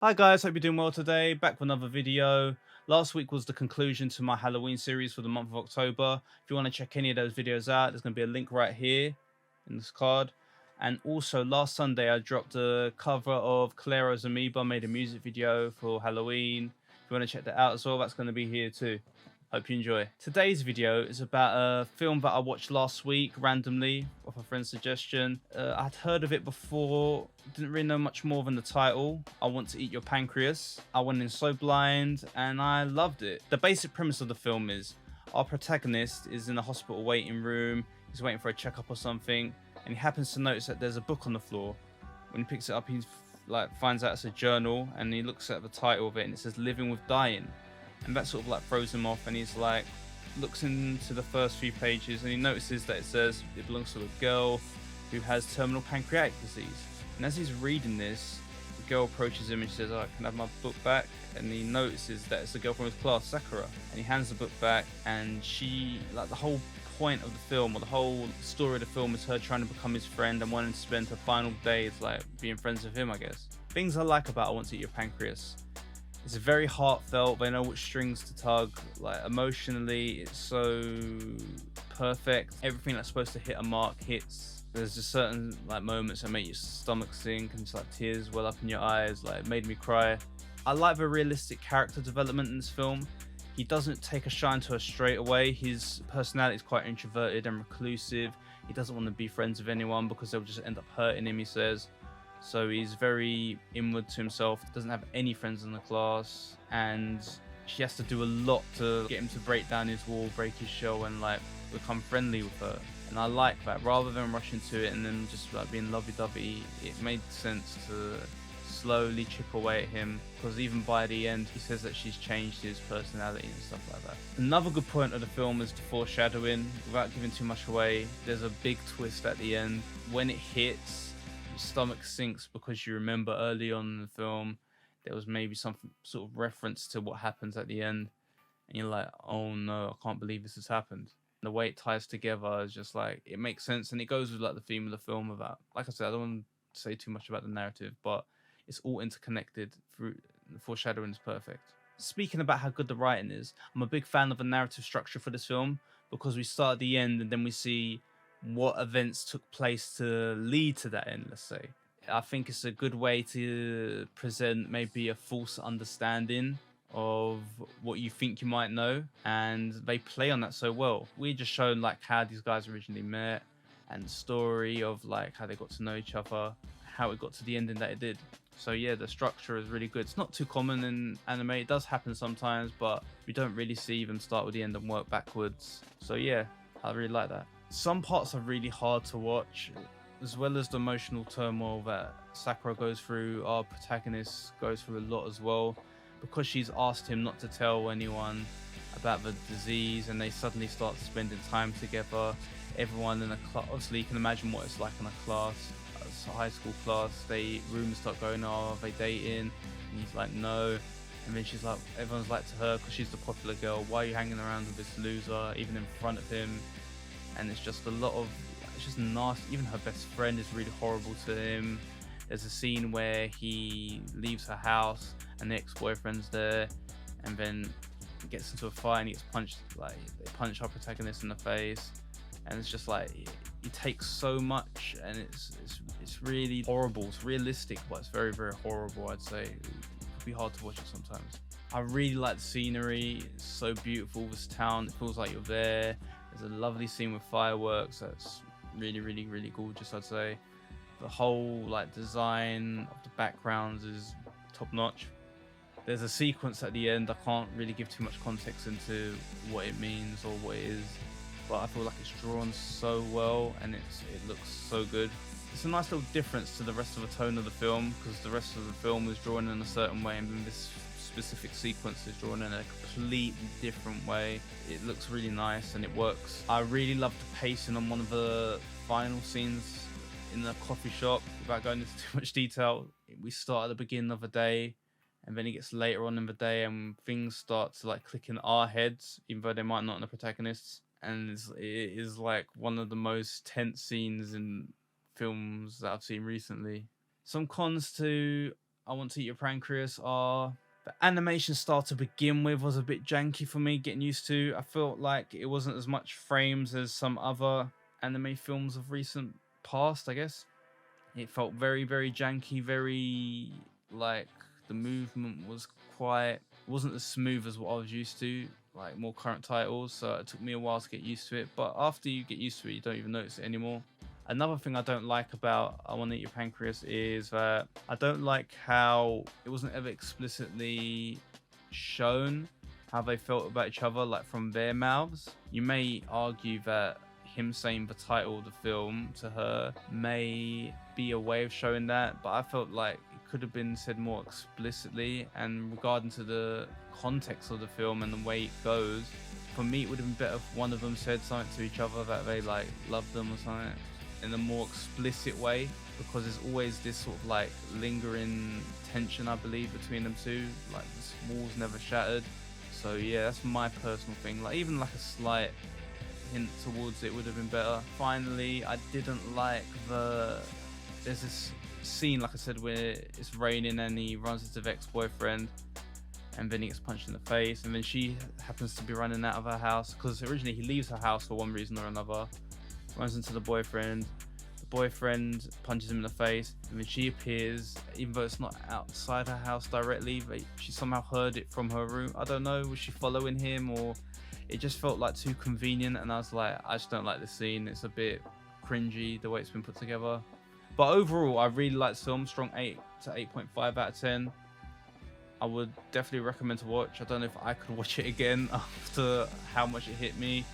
Hi guys, hope you're doing well today. Back with another video. Last week was the conclusion to my Halloween series for the month of October. If you want to check any of those videos out, there's going to be a link right here in this card. And also last Sunday, I dropped a cover of Claro's Amoeba, made a music video for Halloween. If you want to check that out as well, that's going to be here too. Hope you enjoy. Today's video is about a film that I watched last week randomly off a friend's suggestion. I'd heard of it before, didn't really know much more than the title. I Want to Eat Your Pancreas. I went in so blind and I loved it. The basic premise of the film is our protagonist is in a hospital waiting room. He's waiting for a checkup or something, and he happens to notice that there's a book on the floor. When he picks it up, he finds out it's a journal, and he looks at the title of it and it says Living with Dying. And that sort of throws him off, and he's looks into the first few pages and he notices that it says it belongs to a girl who has terminal pancreatic disease. And as he's reading this, the girl approaches him and she says, "Oh, can I have my book back?" And he notices that it's a girl from his class, Sakura, and he hands the book back, and she, the whole point of the film, or the whole story of the film, is her trying to become his friend and wanting to spend her final days being friends with him, I guess. Things I like about I Want to Eat Your Pancreas: it's very heartfelt. They know which strings to tug. Emotionally, it's so perfect. Everything that's supposed to hit a mark hits. There's just certain moments that make your stomach sink and just tears well up in your eyes. It made me cry. I like the realistic character development in this film. He doesn't take a shine to her straight away. His personality is quite introverted and reclusive. He doesn't want to be friends with anyone because they'll just end up hurting him, he says. So he's very inward to himself, doesn't have any friends in the class, and she has to do a lot to get him to break down his wall, break his shell, and become friendly with her. And I like that. Rather than rush into it and then just being lovey-dovey, it made sense to slowly chip away at him, because even by the end he says that she's changed his personality and stuff like that. Another good point of the film is the foreshadowing. Without giving too much away, there's a big twist at the end. When it hits, your stomach sinks, because you remember early on in the film there was maybe some sort of reference to what happens at the end, and you're like, oh no, I can't believe this has happened. The way it ties together is just it makes sense, and it goes with the theme of the film. About, like I said, I don't want to say too much about the narrative, but it's all interconnected. Through the foreshadowing is perfect. Speaking about how good the writing is, I'm a big fan of the narrative structure for this film, because we start at the end and then we see what events took place to lead to that end, let's say. I think it's a good way to present maybe a false understanding of what you think you might know, and they play on that so well. We just shown how these guys originally met, and the story of how they got to know each other, how it got to the ending that it did. So yeah, the structure is really good. It's not too common in anime. It does happen sometimes, but we don't really see them start with the end and work backwards. So yeah, I really like that. Some parts are really hard to watch, as well as the emotional turmoil that Sakura goes through. Our protagonist goes through a lot as well, because she's asked him not to tell anyone about the disease, and they suddenly start spending time together. Everyone in a class, obviously you can imagine what it's like in a class, a high school class. Rumors start going, oh, are they dating? And he's like, no. And then she's like, everyone's to her, because she's the popular girl, why are you hanging around with this loser, even in front of him? And it's just a lot of, it's just nasty. Even her best friend is really horrible to him. There's a scene where he leaves her house and the ex-boyfriend's there, and then gets into a fight and he gets punched. They punch our protagonist in the face, and it's just he takes so much, and it's really horrible. It's realistic, but it's very, very horrible. I'd say it could be hard to watch it sometimes. I really like the scenery. It's so beautiful, this town. It feels like you're there. There's a lovely scene with fireworks that's really, really, really gorgeous, I'd say. The whole design of the backgrounds is top notch. There's a sequence at the end. I can't really give too much context into what it means or what it is, but I feel like it's drawn so well, and it looks so good. It's a nice little difference to the rest of the tone of the film, because the rest of the film is drawn in a certain way, and then this specific sequence is drawn in a completely different way. It looks really nice and it works. I really love the pacing on one of the final scenes in the coffee shop. Without going into too much detail, we start at the beginning of the day, and then it gets later on in the day, and things start to click in our heads, even though they might not in the protagonists. And it is one of the most tense scenes in films that I've seen recently. Some cons to I Want to Eat Your Pancreas are the animation style to begin with was a bit janky for me getting used to. I felt like it wasn't as much frames as some other anime films of recent past, I guess. It felt very, very janky, very like the movement was wasn't as smooth as what I was used to, like more current titles. So it took me a while to get used to it. But after you get used to it, you don't even notice it anymore. Another thing I don't like about I Want to Eat Your Pancreas is that I don't like how it wasn't ever explicitly shown how they felt about each other, like from their mouths. You may argue that him saying the title of the film to her may be a way of showing that, but I felt like it could have been said more explicitly. And regarding to the context of the film and the way it goes, for me it would have been better if one of them said something to each other that they like loved them or something in a more explicit way, because there's always this sort of like lingering tension, I believe, between them two, like this wall's never shattered. So yeah, that's my personal thing. Like even like a slight hint towards it would have been better. Finally, I didn't like there's this scene, like I said, where it's raining and he runs into the ex-boyfriend and then he gets punched in the face, and then she happens to be running out of her house because originally he leaves her house for one reason or another, runs into the boyfriend punches him in the face, and then she appears, even though it's not outside her house directly, but she somehow heard it from her room. I don't know, was she following him, or it just felt like too convenient, and I was like, I just don't like this scene. It's a bit cringy the way it's been put together. But overall, I really like the film. Strong 8 to 8.5 out of 10. I would definitely recommend to watch. I don't know if I could watch it again after how much it hit me.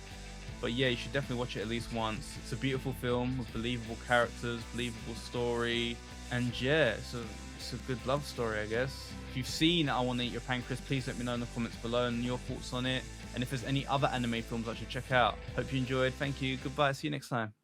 But yeah, you should definitely watch it at least once. It's a beautiful film with believable characters, believable story. And yeah, it's a good love story, I guess. If you've seen I Want to Eat Your Pancreas, please let me know in the comments below and your thoughts on it. And if there's any other anime films I should check out. Hope you enjoyed. Thank you. Goodbye. See you next time.